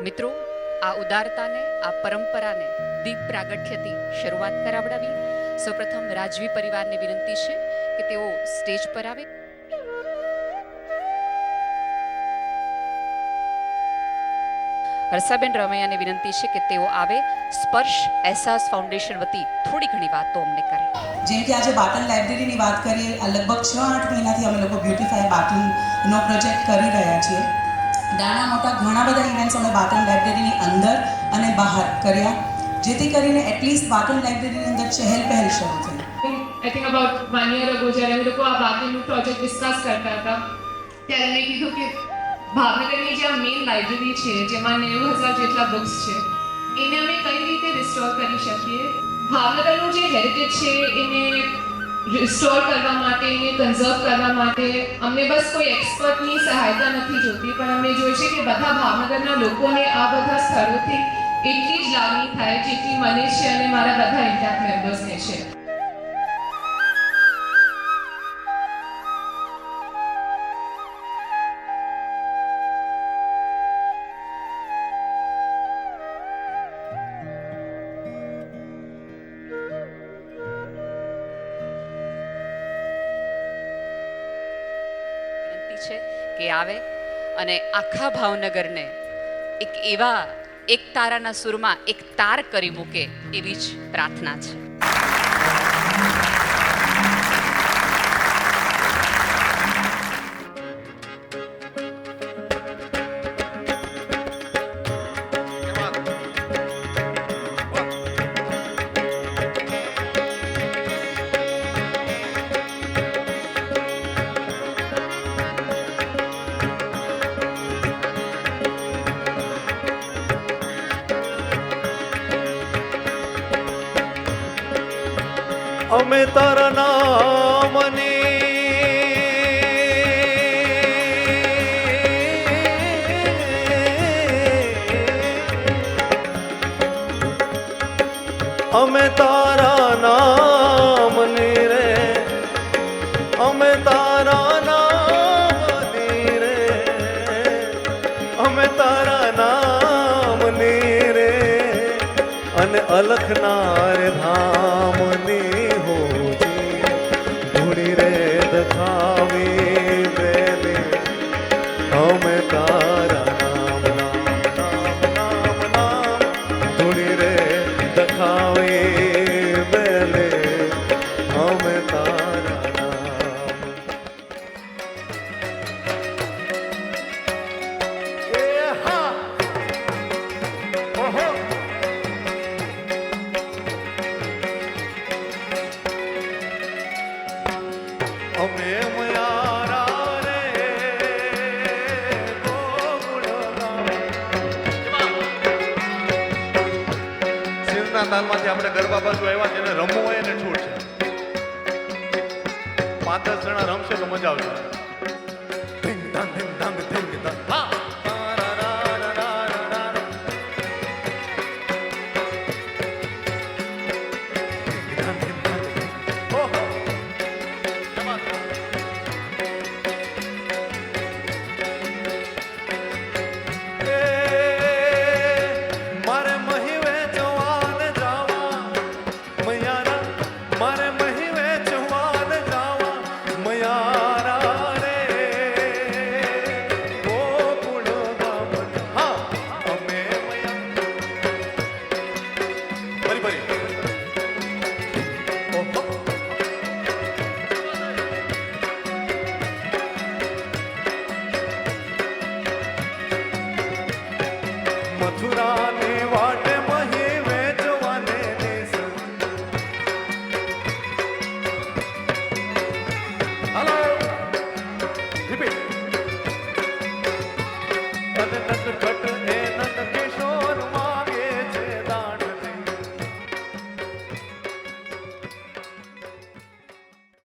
મિત્રો, આ ઉદારતાને, આ પરંપરાને દીપ પ્રાગટ્યથી શરૂઆત કરાવડાવી. સૌપ્રથમ રાજવી પરિવારને વિનંતી છે કે તેઓ સ્ટેજ પર આવે. હર્ષાબેન રમૈયાને વિનંતી છે કે તેઓ આવે. સ્પર્શ એહસાસ ફાઉન્ડેશન વતી થોડી ઘણી વાતો અમને કરે. જેમ કે આજે બાટન લાઇબ્રેરીની વાત કરીએ, લગભગ 6-8 મહિનાથી અમે લોકો બ્યુટીફાય બાટનનો પ્રોજેક્ટ કરી રહ્યા છીએ. નાના મોટા ઘણા બધા ઇવેન્ટ્સ અમે બાટન લાઇબ્રેરીની અંદર અને બહાર કર્યા, જેથી કરીને એટલીસ્ટ બાટન લાઇબ્રેરીની અંદર ચહેલ પહેલ શરૂ થઈ. I think about 1 year ago જ્યારે અમે લોકો આ બાટનનું પ્રોજેક્ટ ડિસ્કસ કરતા હતા, ત્યારે મેં કીધું કે ભાવનગરની જે આ મેઇન લાઇબ્રેરી છે, જેમાં 90,000 જેટલા બુક્સ છે, એને અમે કઈ રીતે રિસ્ટોર કરી શકીએ. ભાવનગરનું જે હેરિટેજ છે એને રિસ્ટોર કરવા માટે, એને કન્ઝર્વ કરવા માટે અમને બસ કોઈ એક્સપર્ટની સહાયતા નથી જોતી, પણ અમને જોઈએ છે કે બધા ભાવનગરના લોકોને આ બધા સ્થળોથી એટલી જ લાગણી થાય જેટલી મને છે અને મારા બધા ઇન્ટેક્ટ મેમ્બર્સને છે. છે કે આવે અને આખા ભાવનગરને એક તારાના સુરમાં એક તાર કરી મૂકે એવી જ પ્રાર્થના છે. અમે તારા નામની અમે તારા નામની રે, અમે તારા નામની રે, અમે તારા નામની રે, અને અલખના રે ધામની દખાવી બેલે અમે તારા નામ નામ નામ નામ ધૂણી રે દખાવી બેલે અમે તારા નામ. એ હા ઓહો અમે મયારા રે ગોકુળધામ. શિવના તાલમાંથી આપણે ગરબા બાજુ આવ્યા છે, એને રમવું હોય એને છૂટ છે. 5-10 જણા રમશે તો મજા આવશે. ધીંગ ધાંગ ધીંગ ધાંગ ધીંગ ધાંગ.